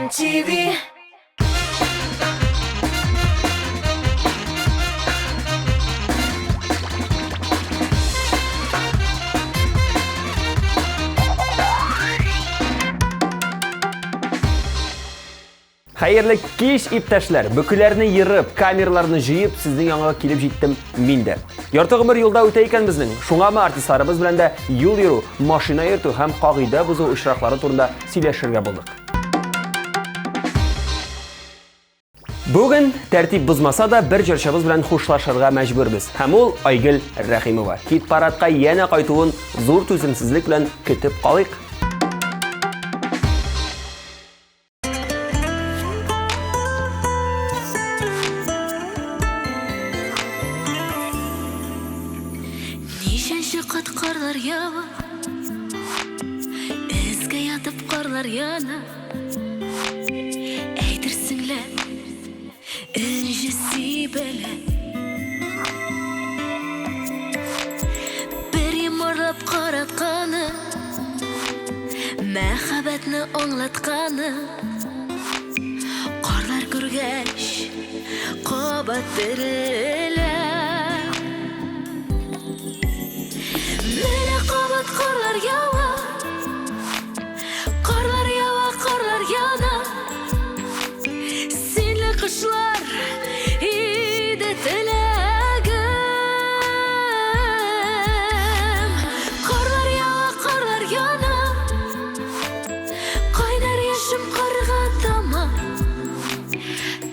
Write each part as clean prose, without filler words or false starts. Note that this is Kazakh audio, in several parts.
TV. Hayırlı kеш иптәшләр, бүкіләрні йырып, камерларны жыйып, сезнең яңа килеп җиттем мин дә. Ярты гомер юлда үтә икән безнең. Шуңамы артистларыбыз белән дә юл йөрү, машина йөртү һәм кагыйдә бозу очраклары турында сөйләшергә булдык. Бүген тәртип бозмаса да бер җырчыбыз белән хушлашырга мәҗбүрбез. Һәм ул Айгөл Рәхимова. Хит-парадка янә кайтуын зур түземсезлек белән көтеп калыйк. Кат карлар ява, эзгә ятып карлар яна. Әйтерсеңләр, энҗеси белә. Бер йомарлап каратканы, мәхәббәтне аңлатканы. Карлар күргәч, кабат терелә. Менә кабат карлар ява, карлар ява, карлар яна. Синле кышлар иде теләгем. Карлар ява, карлар яна. Кайнар яшем карга тама.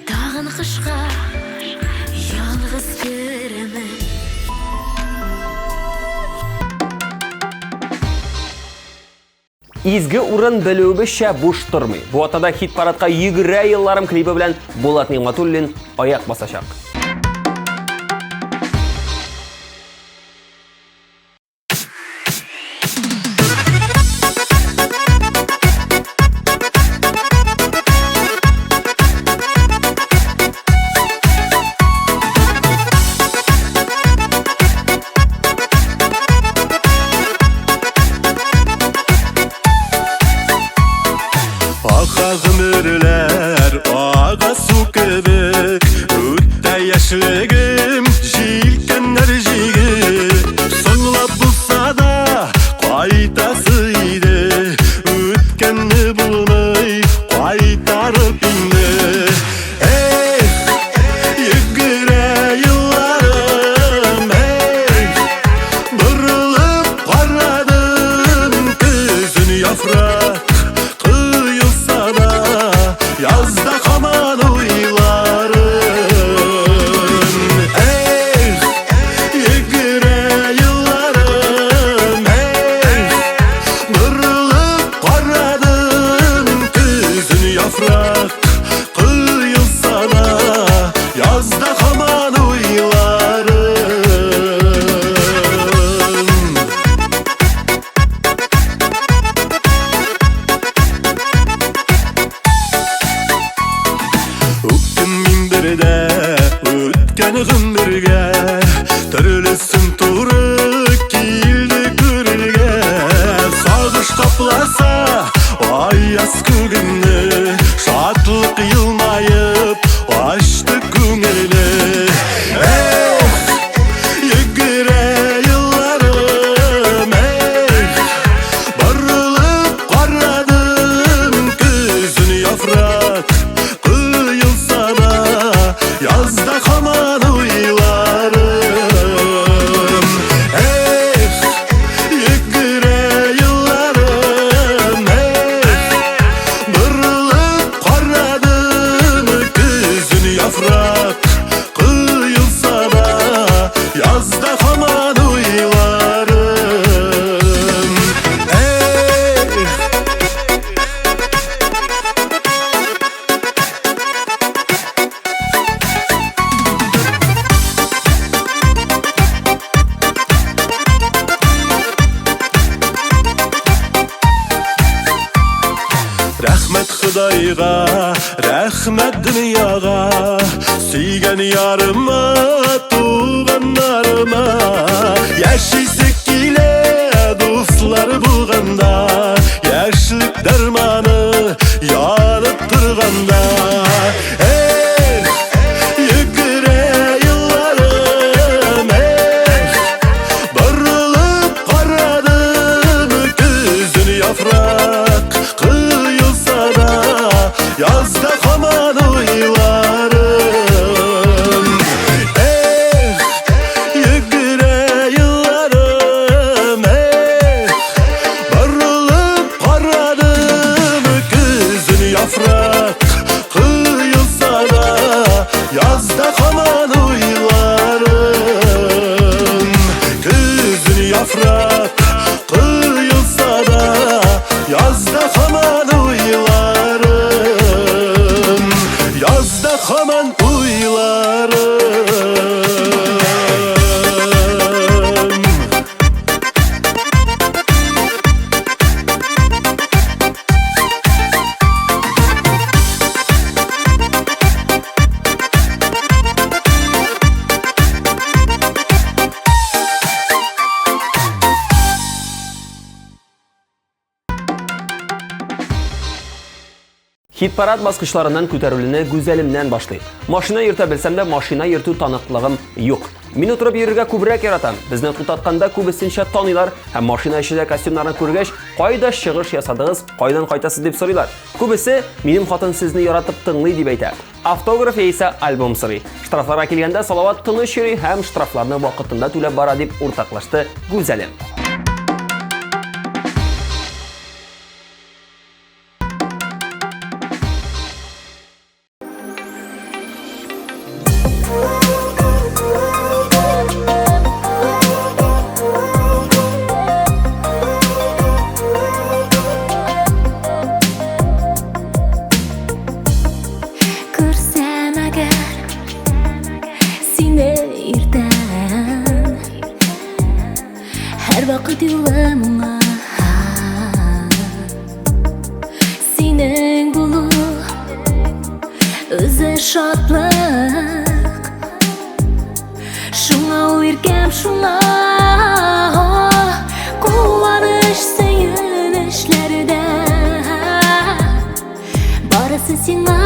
Тагын кышка ялгыз керемен. Изге урын белүебезчә буш тормый. Бу атада хит-парадка йөгерә елларым клипы белән Булат Нигъмәтуллин аяк басачак. Гомерләр ага су кебек, үтә яшьлегем җилкәннәр җигеп. Соңлап булса да кайтасы иде, үткәнне булмый кайтарып инде. Йөгерә елларым, борылып карадым көзен яфрак. Yazda kaman uylarım, yegire yıllarım, Nurulup karadım kızın yaprak kıyılsa da yazda kaman uylarım. Ötken gümürge Törülüsün turu kildi körülge Sağış kaplasa ayaz kөгünü Şatlık yılmayıp açtı көңілі. Yegire yıllarım, Barılıp karadım gözün yaprak kıyılsa da yazda kaman uylarım. Yegire yıllarım, Bırılıp karadım gözün yaprak kıyılsa da yazda kaman uylarım. Рәхмәт Худайга, рәхмәт дөньяга, сөйгән ярыма, туганнарыма. Яшисе килә дуслар булганда, яшьлек дарманы янып тора. Haman uylarım Hit parad basqıçlarından көтәрүлене güzəlimdən başlayıb. Maşına yırta bilsəm də maşına yırtу tanıqlığım yox. Min oturub yürürгә күбрәк яратам. Безне тутатканда күбесенчә таныйлар һәм машина эчендә костюмнарны күргәч, кайда чыгыш ясадыгыз, кайдан кайтасыз дип сорыйлар. Күбесе минем хатын сезне яратып тыңлый дип әйтә. Автограф исә альбом сорый. Штрафларга килгәндә Салават тыныч йөри һәм штрафларны вакытында түләп бара дип уртаклашты Гүзәлем. Күрсәм әгәр сине иртән һәр вакыт юлымыңа синең булу үзе шатлык шуңа уйркәм шуңа куаныч сөенечләрдә барысы сиңа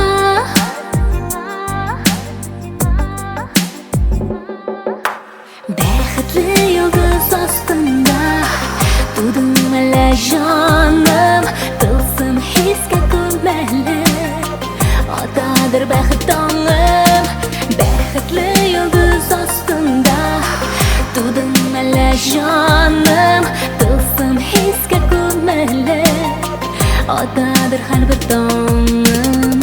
бәхетле йолдыз астында тудың әле җаным тылсым хискә күмәле атадыр бәхет таңым бәхетле йолдыз астында тудың әле җаным тылсым хискә күмәле атадыр һәрбер таңым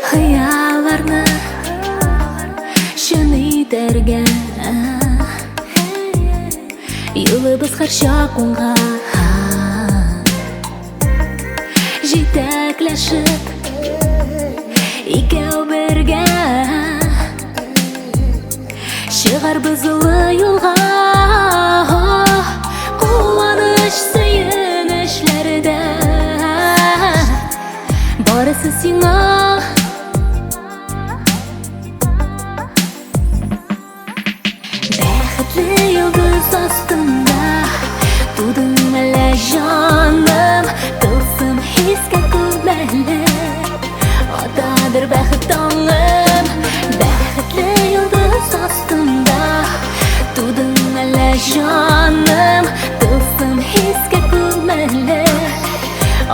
хыялларны шын итәргә юлыбыз һәрчак уңга җитәкләшеп икәү бергә чыгарбыз олы юлга куаныч сөенечләрдә барысы сиңа бәхетле йолдыз астында тудың әле җаным тылсым хискә күмәле атадыр бәхет таңым бәхетле йолдыз астында тудың әле җаным тылсым хискә күмәле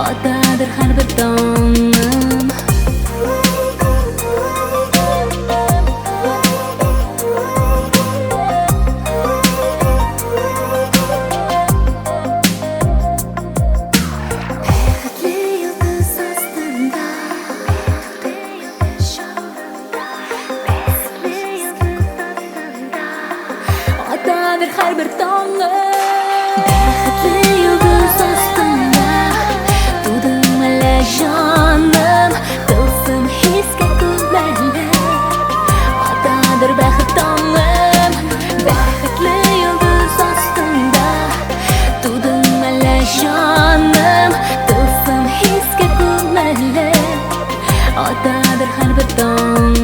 атадыр һәрбер таңым бәхетле йолдыз астында атадыр һәрбер таңым бәхетле йолдыз астында тудың әле җаным тылсым хискә күмәле атадыр бәхет таңым бәхетле йолдыз астында тудың әле җаным тылсым хискә күмәле атадыр һәрбер таңым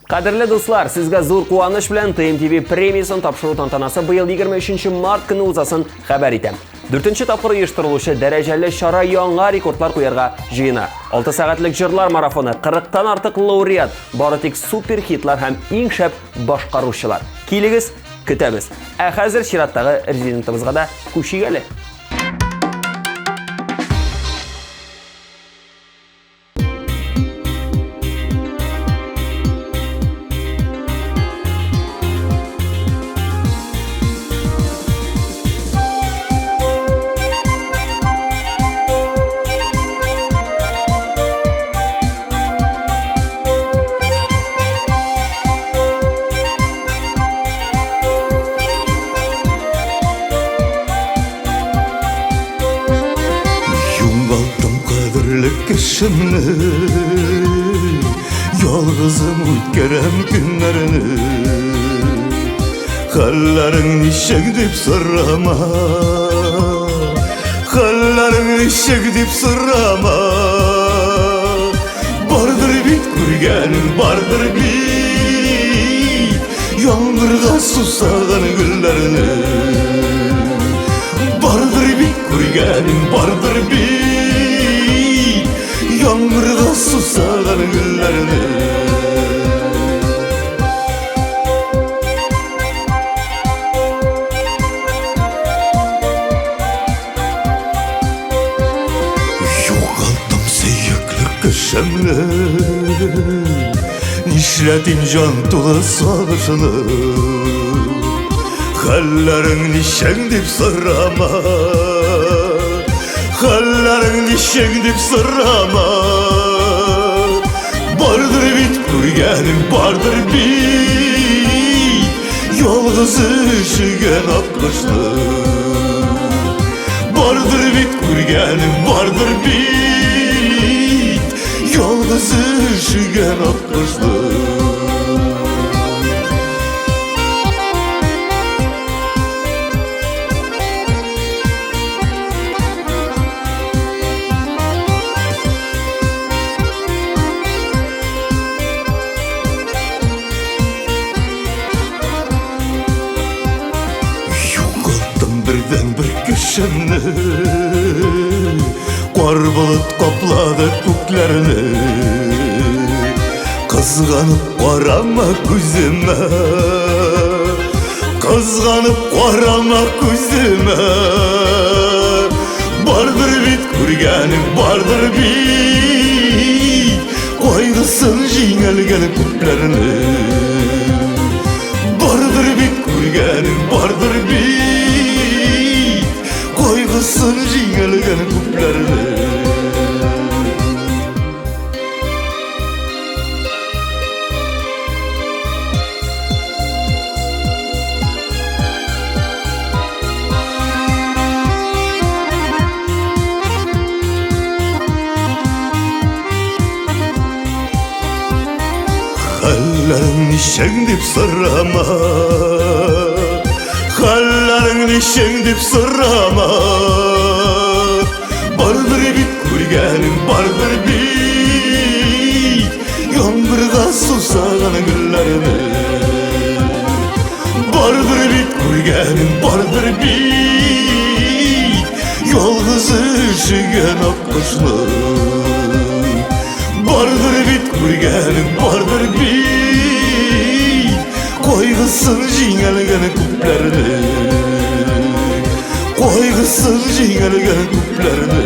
Кадерле дуслар, сезгә зур куаныч белән TMTV премиясын тапшыру тантанасы быел 23 март көне узасын хәбәр итәм. 4-нче тапкыр оештырылучы дәрәҗәле чара яңа рекордлар куярга җыена. 6 сәгатьлек җырлар марафоны, 40-тан артык лауреат, бары тик супер хитлар һәм иң шәп башкаручылар. Килегез, көтәбез. Ә хәзер чираттагы резидентыбызга да күчик әле. kışımni yolg'izim o'tkaram kunlarini hallaring nishak deb so'rama hallaring nishak deb so'rama bardir bit ko'rganing bardir bit yomg'irga susag'an gullarini bardir bit ko'rganing bardir bit yomg'irga susag'an gullarini yo'qoldim suyukli qishimni nishlating jon to'la sog'ishini hallaring nishang deb so'rama hallaring nishang deb so'rama bardir bit ko'rganing bardir bit yolg'iz ishigan oq qishni bardir bit ko'rganing bardir bit yolg'iz ishigan oq qishni birden bir kışımni qor bulut qopladi ko'klarni qizg'anib qarama ko'zima qizg'anib qarama ko'zima bardir bit ko'rganing bardir bit qo'yg'isin jingilgan ko'klarni bardir bit ko'rganing bardir bit qo'yg'isin jingilgan ko'klarni hallaring nishang deb so'rama hallaring nishang deb so'rama bardir bit ko'rganing bardir bit yomg'irga susag'an gullarini bardir bit ko'rganing bardir bit yolg'iz ishigan oq qishni bardir bit ko'rganing bardir bit qo'yg'isin jingilgan ko'klarni qo'yg'isin jingilgan ko'klarni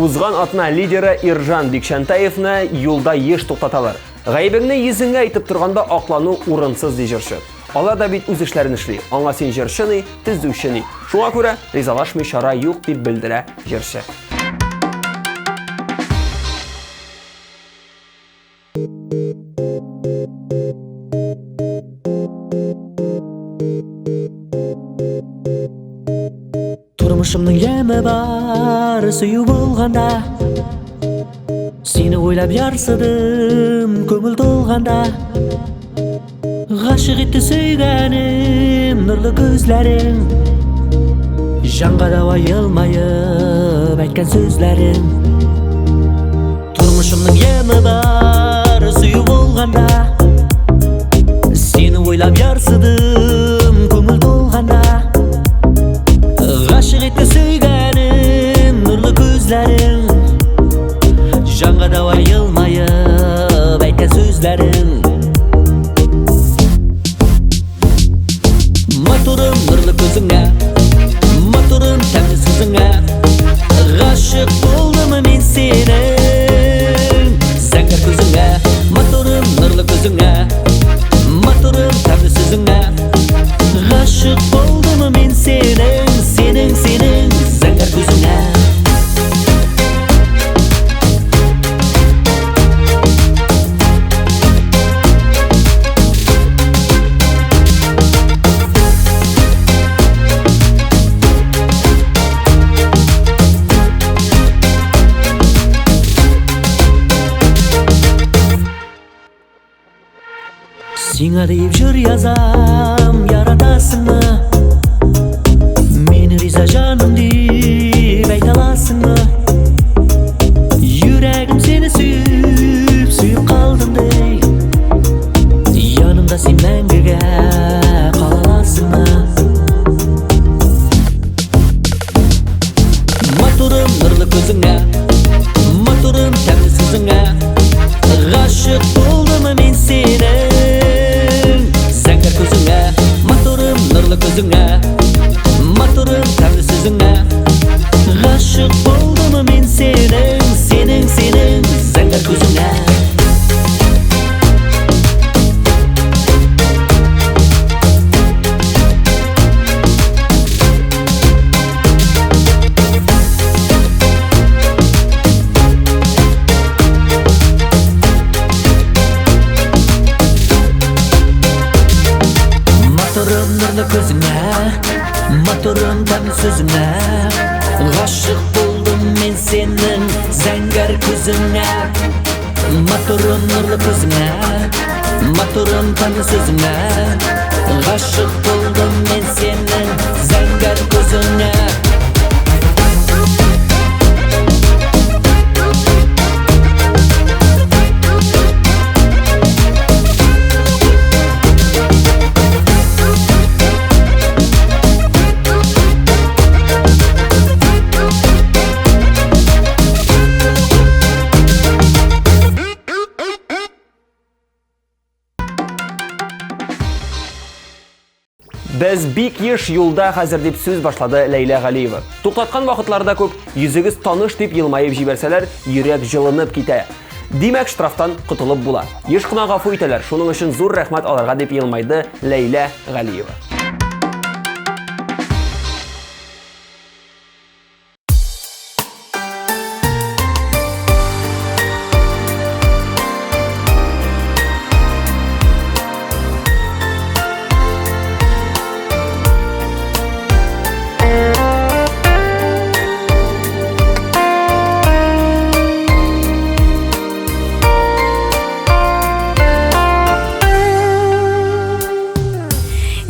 Узган атна лидері Иржан Бекшантаевны юлда еш тоқтаталар. Ғайбеңні езіңе айтып тұрғанда ақлану урынсыз дей жүрші. Ала да бит үз ішләрін ішлей. Аңа сен жүршіні, түздеушіні. Шуңа көрі ризалашмай шара юқ деп білдірі жүрші. Тұрмышымның емі бар сүйу болғанда сені ойлап ярсыдым көңіл толғанда ғашық етті сүйгенім нұрлы көзлерің жанға да айылмайып айтқан сөзлерің Тұрмышымның емі бар сүйу болғанда сені ойлап ярсыдым көңіл толғанда ғашық етті сүйгенім нұрлы көзлерің жанға да айылмайып айтқан сөзлерің матурым нұрлы көзіңе матурым тәмді сөзіңе ғашық болдым мен сені Сиңа деп жыр язам, яратасыңмы? Мені риза жаным деп айта аласыңмы? Жүрегім сені сүйіп қалдым дей. Янымда сен мәңгіге қала аласыңмы? Матурым нұрлы көзіңе, матурым тәмді сөзіңе, ғашық болдым мен сенің зәңгір көзіңе. Матурым нұрлы көзіңе, матурым тәмді сөзіңе, ғашық болдым мен сенің зәңгір көзіңе. Матурым нұрлы көзіңе, матурым тәмді сөзіңе, ғашық болдым мен сенің зәңгір көзіңе. Матурым нұрлы көзіңе, матурым тәмді сөзіңе, ғашық болдым мен сенің зәңгір көзіңе. Біз бик еш юлда хәзер дип сүз башлады Ләйлә Галиева. Туктаткан вакытларда күп йөзегез таныш дип елмаеп җибәрсәләр, йөрәк җылынып китә. Димәк, штрафтан котылып була. Еш кына гафу итәләр. Шуның өчен зур рәхмәт аларга дип елмайды Ләйлә Галиева.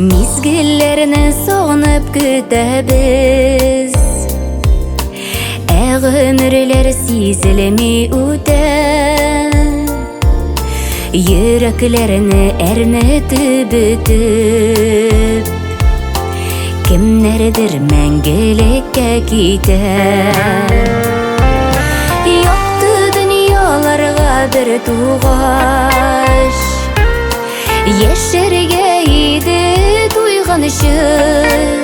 Мизгелләрне сагынып көтәбез, гомерләр сизелми үтә. Йөрәкләрне әрнетеп бетеп, кемнәрдер мәңгелеккә китә. Якты дөньяларга бер тугач, яшәргә иде туйган өчен.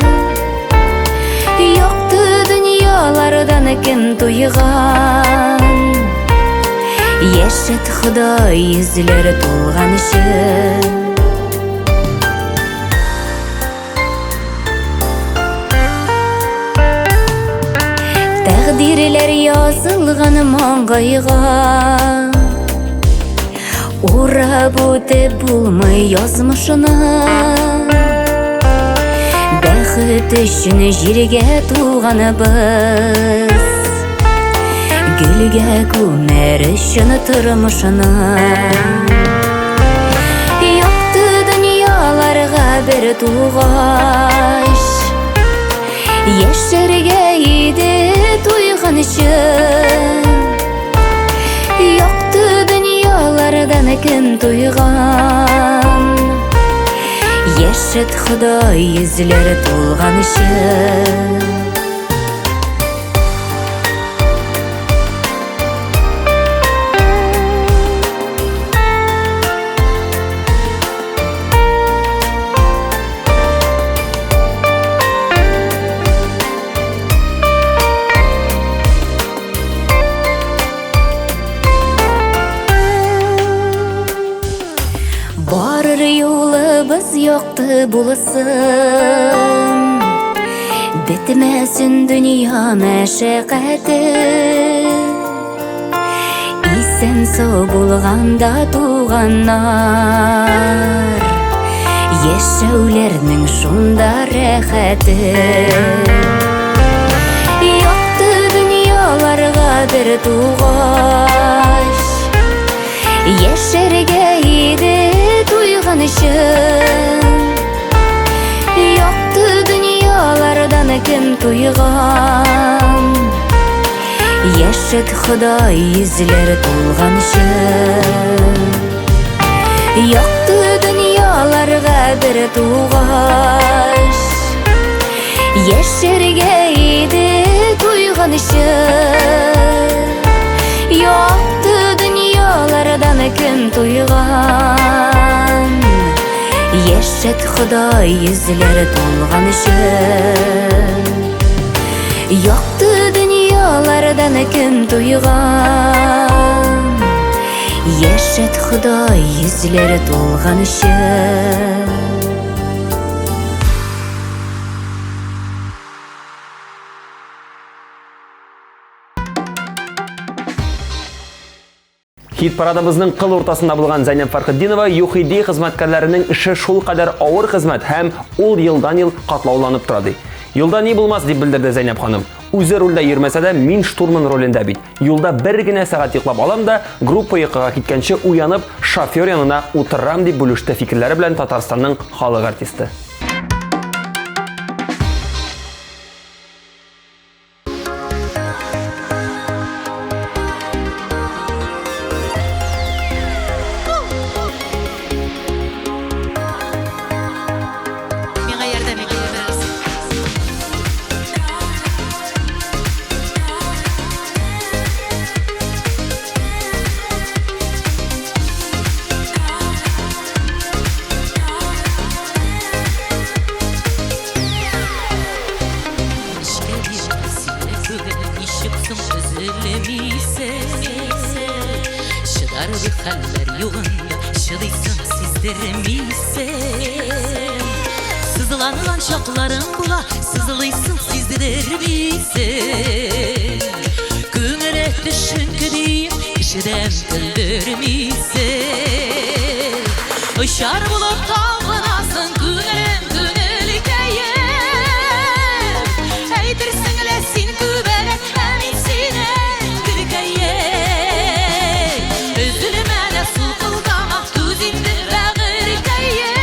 Якты дөньялардан кем туйган, яшәт Ходай йөзләре тулган өчен. Тәкъдирләр язылган маңгайга, урап үтеп булмый язмышына. Бәхет өчен җиргә туганыбыз, гөлгә күмәр өчен тормышына. Якты дөньяларга бер тугач, яшәргә иде туйган өчен. Якты дөньялардан кем туйган, яшәт Ходай йөзләре тулган өчен. Барыр юлыбыз якты булсын, бетмәсен дөнья мәшәкате. Исән сау булганда туганнар, яшәүләрнең шунда рәхәте. Якты дөньяларга бер тугач, яшәргә иде туйган tolğanışın Yoktu dünyalardan kim tuygan Yaşıt Huday yüzleri tolğanışın Yoktu dünyalarga bir tuğaş Yeşergeydi tuyganışın Yoktu dünyalardan kim tuygan Yaşıt Huday yüzleri tolğanışın Yoktu dünyalardan kim tuygan Yaşıt Huday yüzleri tolğanışın Хит парадыбызның қыл ортасында булган Зайнеп Фархетдинова ЮХИДИ хезмәткәрләренең эше шул кадәр авыр хезмәт һәм ул елдан-ел катлауланып тора ди. Юлда ни булмас дип белдерде Зайнеп ханым. Үзе рульдә йөрмәсә дә мин штурман ролендә бит. Юлда бер генә сәгать йоклап алам да, группа йокыга киткәнче уянып, шофер янына утырам дип бүлеште фикерләре белән Татарстанның халык артисты. Şıdar bir haller yolunda şıdıysam sizdirmiysen Sızılanılan şaklarım bula sızılıysın sizdirmiysen Güngere düşünkü deyip kişiden güldürmiysen Işar bulup kalbınasın günelim günelükeyim Eydirsin lesin gübelek emitsine gülkeyim Üzülüme de sulkılgama düzindi ve gırkeyim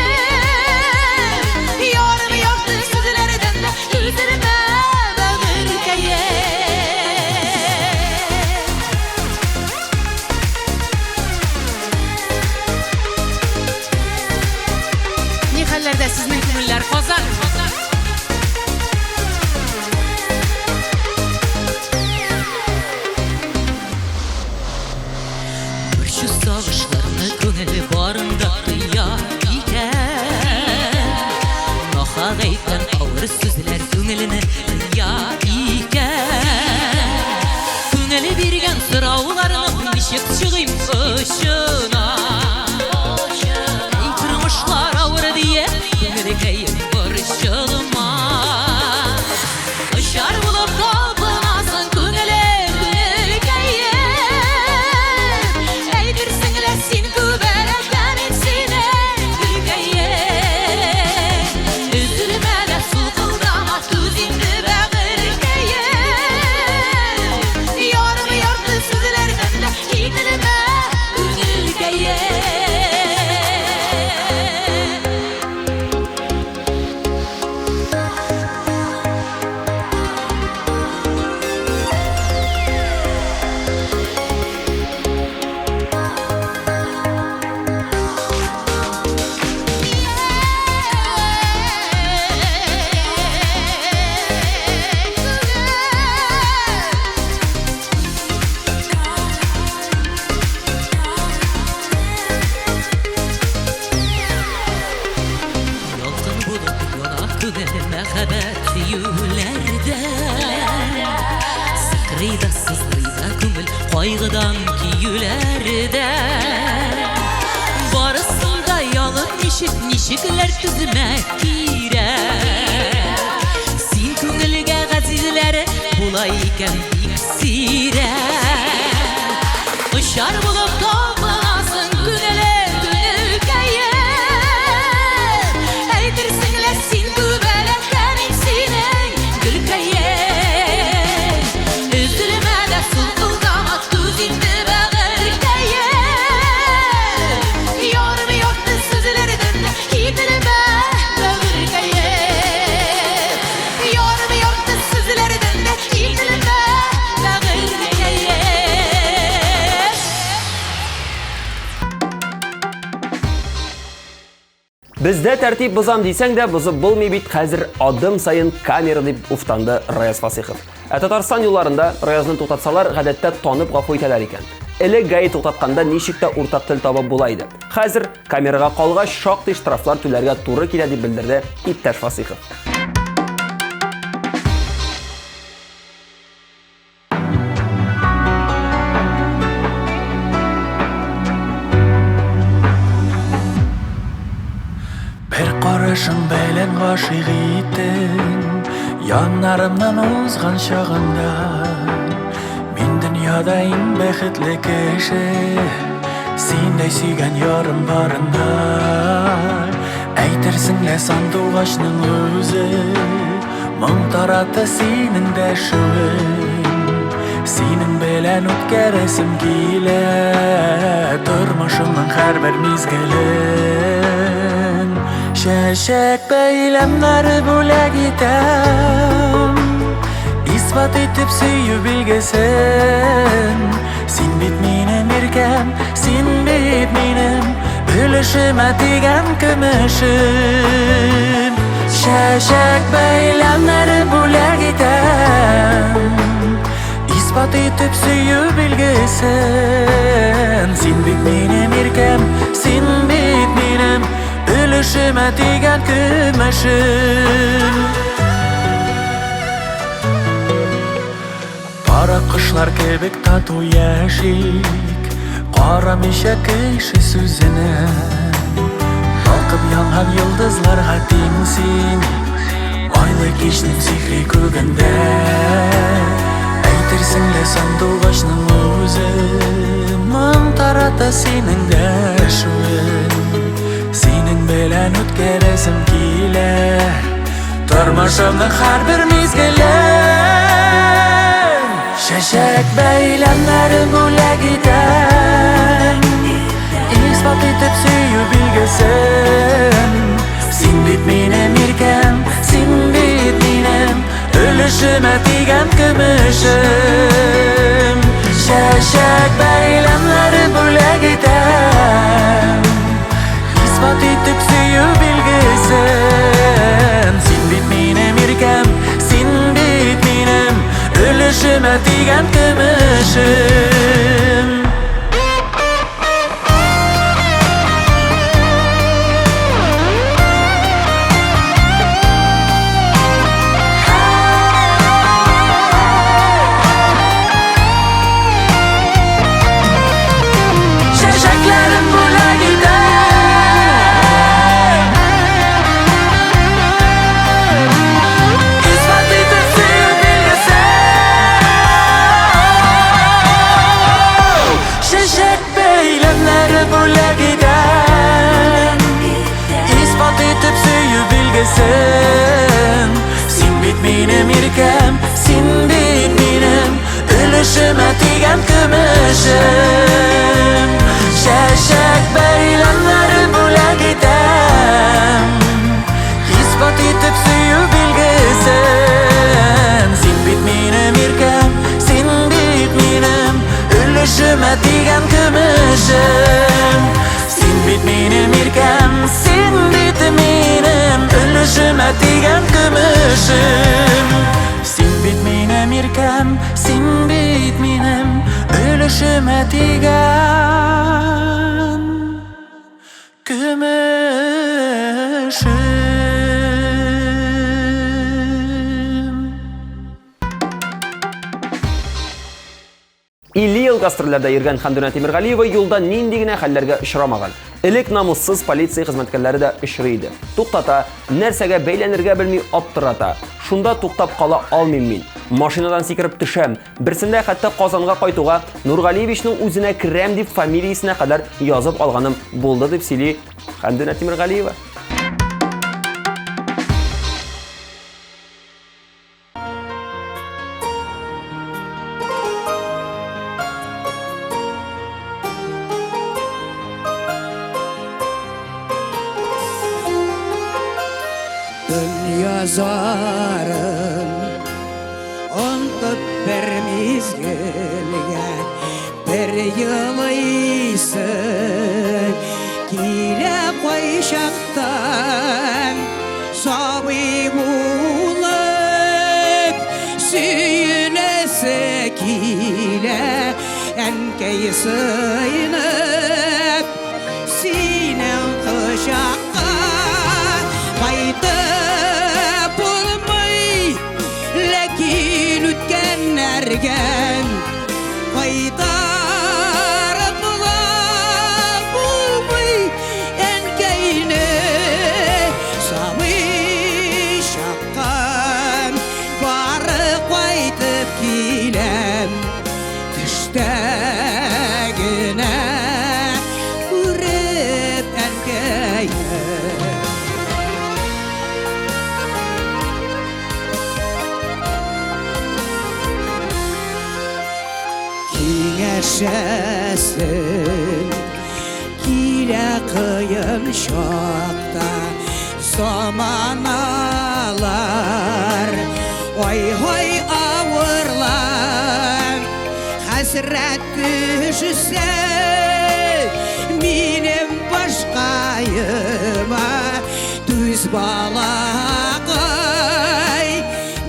Yarım yoktu sözlerden de üzülüme ve gırkeyim Ne hallerde sizin kümüller kozar Şu sağışlarını gönüllü barında kıyar iken Noha gaytan ağır sözler gönülünü kıyar iken Gönülü birgen sıravlarını nişik çıgayım ışına Ey kırmışlar ağır diye gönülü kayıp barışılma Işar bulup kalbınasın gönülü kayıp Eydirsin lesin gübelek emitsine gülkeyim Üzülüme de sulkıldama düzindi ve gırkeyim Yarım yordu sözlerden de hitilime gülkeyim Yoldan bulup yola güvenme haber yülerden Sıkrıyda sızlıyda gümül kaygıdan kiyülerden Barısında yalın nişikler tüzmek girer Sin küngelge gazizleri bulayken iksirer Işar bulup kalmasın güneler gülkeyim Eydirsin lesin gübelek emitsine gülkeyim Üzülüme de sulkılgama düzindi ve gırkeyim Yarım yoktu sözlerden Бездә тәртип бозам дисәң дә, бозып булмый бит, хәзер адым сайын камера дип уфтанды Раяз Фасихов. Татарстан юлларында Раязны туктатсалар, гадәттә танып гафу итәләр икән. Элек гаи туктатканда ничек тә уртак тел табып була иде. Хәзер камерага калгач шактый штрафлар түләргә туры килә дип белдерде иптәш Фасихов. Bir qarashың белән гашыйк иттең, яннарымнан узган чагында. Мин дөньяда иң бәхетле кеше, синдәй сөйгән ярым барында. Әйтерсең лә сандугачның үзе, моң тарата синең дәшүең. Синең белән үткәрәсем килә, тормышымның һәрбер мизгелен. Чәчәк бәйләмнәре бүләк итәм, исбат итеп сөю билгесен. Син бит минем иркәм, син бит минем өлешемә тигән көмешем. Чәчәк бәйләмнәре бүләк итәм, исбат итеп сөю билгесен. Син бит минем иркәм, син бит минем өлешемә тигән көмешем. Кара кышлар кебек тату яшик, карамыйча кеше сүзенә. Балкып янган йолдызларга тиңсин, айлы кичнең сихри күгендә. Әйтерсең лә сандугачның үзе, моң тарата синең дәшүең. Синең белән үткәрәсем килә, тормышымның һәрбер мизгелен. Чәчәк бәйләмнәре бүләк итәм, исбат итеп сөю билгесен. Син бит минем иркәм, син бит минем өлешемә тигән көмешем. Чәчәк бәйләмнәре бүләк итәм, исбат итеп сөю билгесен. Син бит минем иркәм, син бит минем өлешемә тигән көмешем. Чәчәкләрем бүләк итәм, исбат итеп сөю билгесен. Чәчәк бәйләмнәре бүләк итәм, исбат итеп сөю билгесен. Син бит минем иркәм, син бит минем өлешемә тигән көмешем. Чәчәк бәйләмнәре бүләк итәм, исбат итеп сөю билгесен. Син бит минем иркәм, син бит минем өлешемә тигән көмешем. Син бит минем иркәм, син бит минем өлешемә тигән көмешем. Син бит минем иркәм, син бит минем өлешемә тигән көмешем. 50 ел гастрольләрдә йөргән Хәмдүнә Тимергалиева юлда нинди генә хәлләргә очрамаган. Элек намуссыз полиция хезмәткәрләре дә очрый иде. Туктата, нәрсәгә бәйләнергә белми аптырата. Шунда туктап кала алмыйм мин. Машинадан сикереп төшәм. Берсендә хәтта Казанга кайтуга Нургалиевичның үзенә керәм дип фамилиясенә кадәр язып алганым булды дип сөйли Хәмдүнә Тимергалиева. Yazarım Ontup bir mizgilge Bir yılıysa Kile koy şaqtan sabi bulup süylese kile enkey sıyınıp sinen kışaqqa qaytып bulmay lekin ütkenlergen qaytarıp bulmay enkeyni sabi şaqqan bari qaytып kilem düştegine urip enkeyni Kineşesin kile kıyın şokta zaman alar oy hoy ağırlar hasret düşse benim başkayıma düz balakay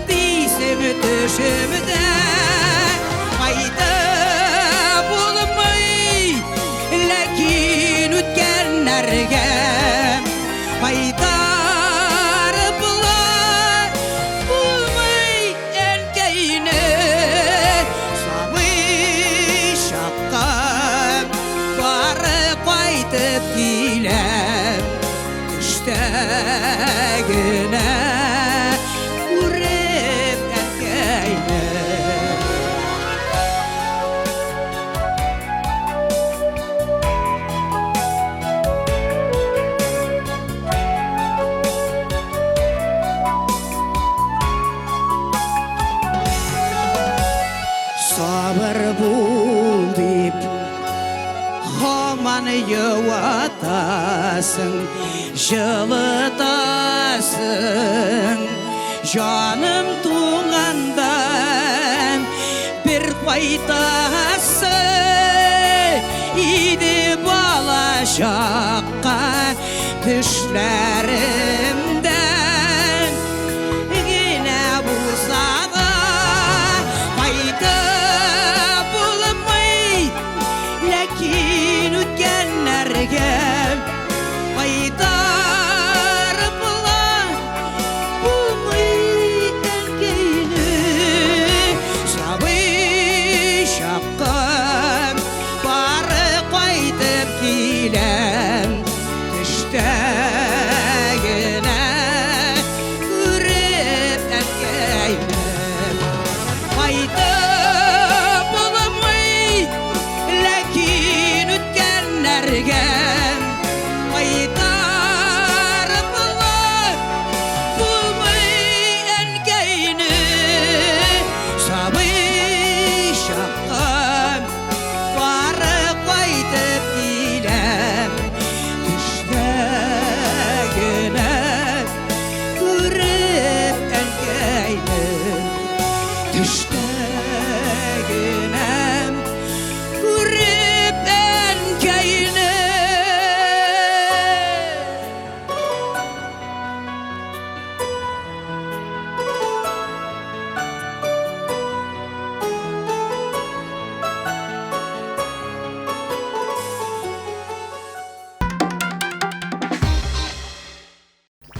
değilsem düşümde hayda qaytarıp bulmay enkeyni sabi şaqqan bari qaytып kilem düştegine urip enkeyni sabır bul deyip haman yuvatasın жылытасың жаным туғандан bir қайтасың иді бала шаққа түшлерімден гіне болса да қайтып болмай ләкин өткенлерге qaytarıp bulmay enkeyni sabi şaqqan bari qaytып kilem düştegine urip enkeyni qaytып bulmay lekin ötkenlerge qaytarıp bulmay enkeyni sabi şaqqan bari qaytып kilem düştegine urip enkeyni düştegine urip enkeyni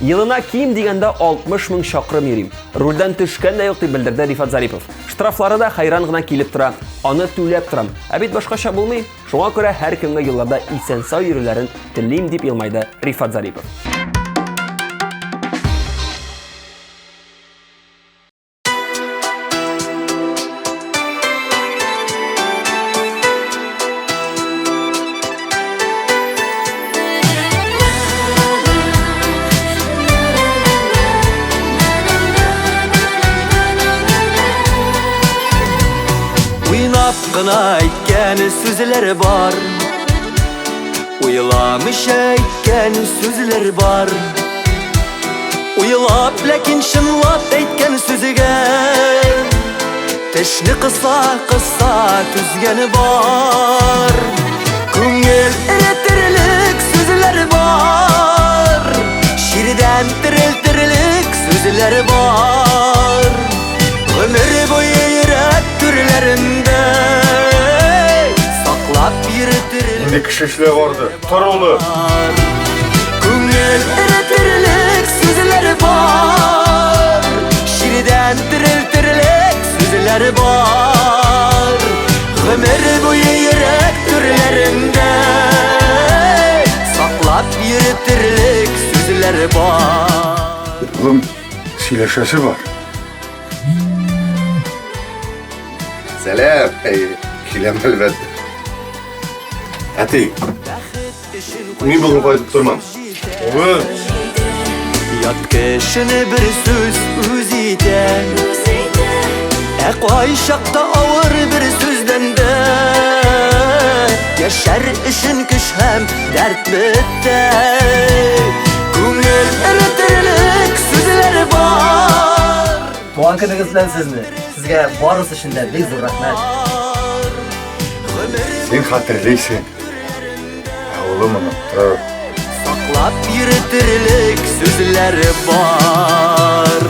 Yılına kiyim degende 60 000 şakırım yürüyüm. Ruldan düşken de yok diye bildirdi Rifat Zaripov. Ştrafları da hayran gına kilip tura, anı tüylep turam. Abid başka bulmayı, şuna göre her kimge yıllarda isen sağ yürülerin dileyim deyip yılmaydı Rifat Zaripov. Gına aytgan sözler var, uylamış aytgan sözler var. Uylap lekin şınlap aytgan sözüge tishni qissa tuzgani bor. Ko'ngil eritirlik sözler var. sözler var. Ömür boyu yürek türlerinde saklap yürütürler. Ne kişişle vardı. Toroğlu. Күңел eretirlik sözler var. Şiriden diriltirlik sözler var. Ömür boyu yürek türlerinde saklap yürütürlik sözler var. Oğlum sileşesi var. Selam. Kilem elbette. Ati. Min bugün koyup durmam. Oğlum. Yat kişini bir söz özüden Ekoy şakta ağır bir sözden de Yaşar işin kış hem dert bitti Күңел eretirlik sözler var. Туған күніңіз білән сізні. Сізге барысы үшін де бек зор рахмет. Sen hatırlıysan. Oğlum onu. Saklap yürütürlük sözler var.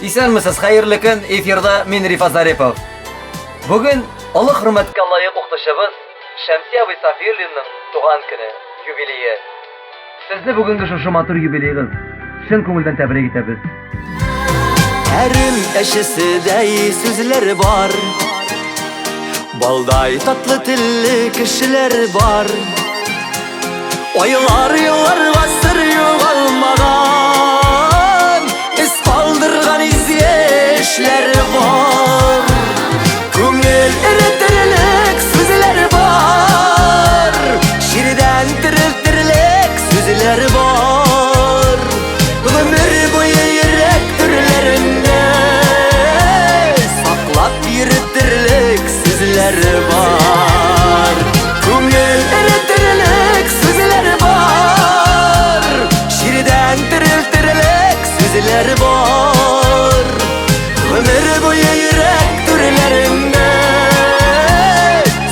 Исәнмесез, хәерле көн, эфирда мин Рифат Зарипов. Бүген олы хөрмәткә лаек укытучыбыз Шәмсия Сафиуллинаның туган көне, юбилее. Сезне бүгенге шушы матур юбилейгыз чын күңелдән тәбрик итәбез. Әрім әшісідей сөзлер бар. Балдай татлы тілі кішілер бар. Ойлар йыллар ғасыр юғалмаған, із қалдырған ізешлер бар. Күңел eretirlik sözler var. Şirden diriltirlik sözler var. Ömür boyu yürek türlerinde saklap yürütürlük sözler var. Күңел eretirlik sözler var. Şirden diriltirlik sözler var. Ömür boyu yürek türlerinde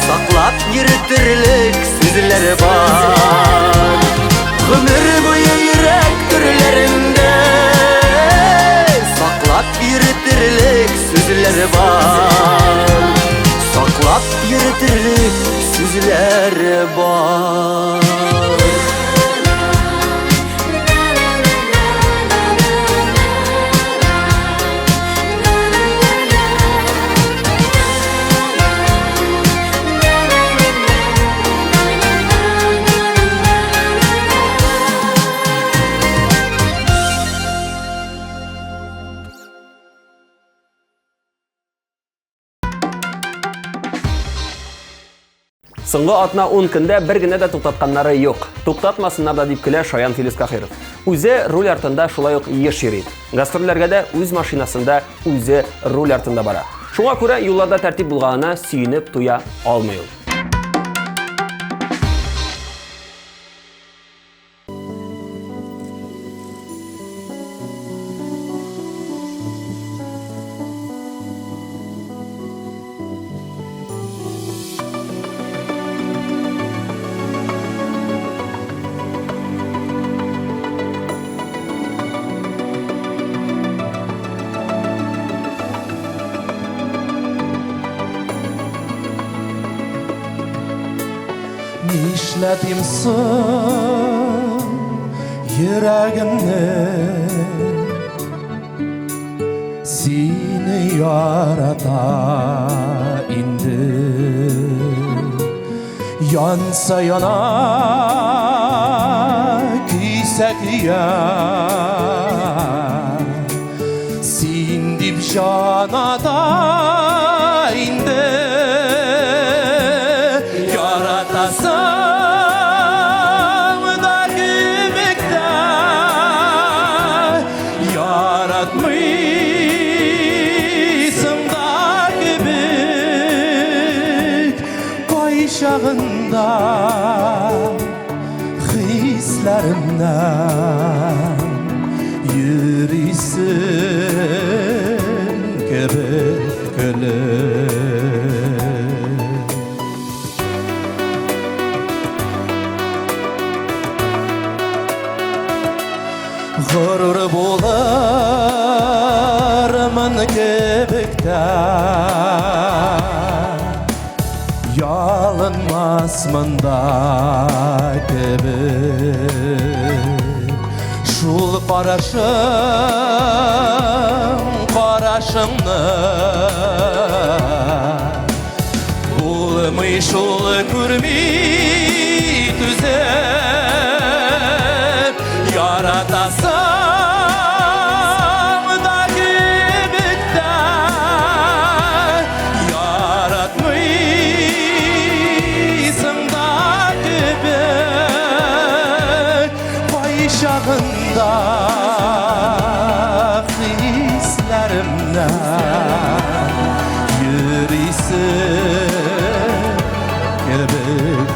saklap yürütürlük sözler var. Ömür boyu yürek türlerinde saklap yürütürlük sözler var. Saklap yürütürlük sözler var. Соңгы атна 10 көндә бер генә дә туктатканнары юк. Туктатмасыннар да дип көлә Шаян Филис Кахиров. Үзе руль артында шулай ук еш йөри. Гастрольләргә дә үз машинасында үзе руль артында бара. Шуңа күрә юлларда тәртип булганына сөенеп туя алмый ул. Нишләтимсың йөрәгемне сине ярата инде янса яна көйсә көя син дип җанада инде Şağında hislerimden yürüsün kebek Gurur bularman kebekte Yalınmasman da kebek Şul qarашыңны Bulmay şul көрмей түзеп Яратасың да кебекте Яратмайсың да кебек Пай шағында hislerimden Yürüysen kebek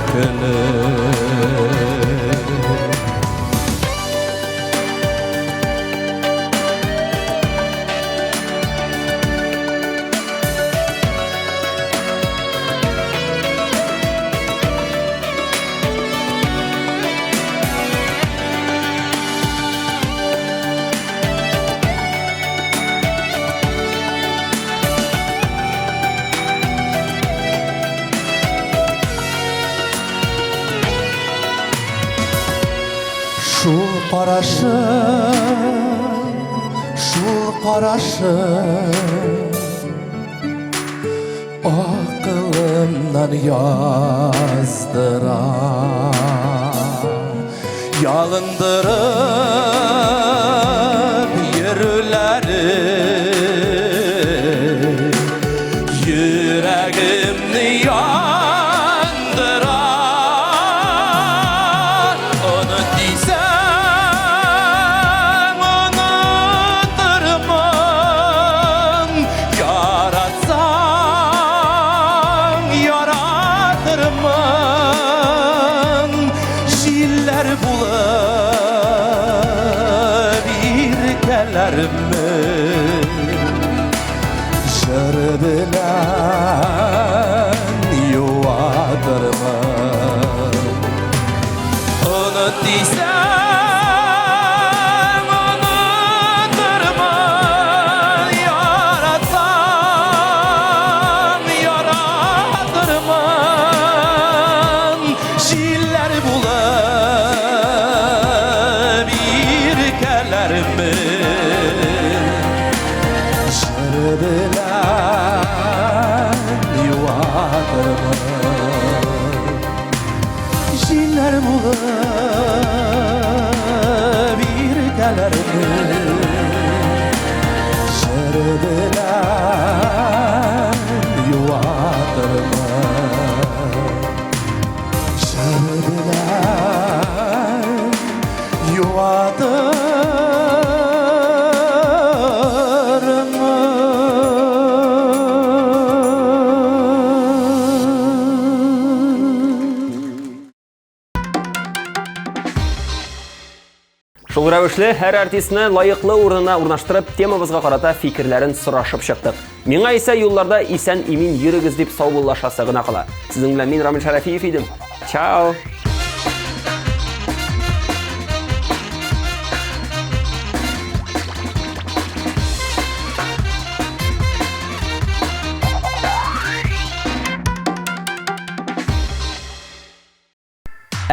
Şul qarашың Akılımdan yazdırar Yalındırıp yürüleri Yüreğimni yandırar Onu diysem unuturman Yaratsam yaratırman Şiirler bulup irkelerimi Jır bilen yuvatırman Unut diysem unuturman Yaratsam yaratırman Şiirler bulup irkelerimi Jır bilen yuvatırman Şiirler bulup irkelerimi Jır bilen yuvatırman Jır bilen Шул рәвешле һәр артистны лайыклы урынына урнаштырып, темабызга карата фикерләрен сорашып чыктык. Миңа исә юлларда исән имин йөрегез дип саубуллашасы гына кала. Сезнең белән мин Рамил Шәрәфиев идем. Чао!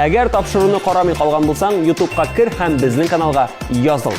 Әгәр тапшыруны карамый калган булсаң, YouTube-ка кер һәм безнең каналга языл.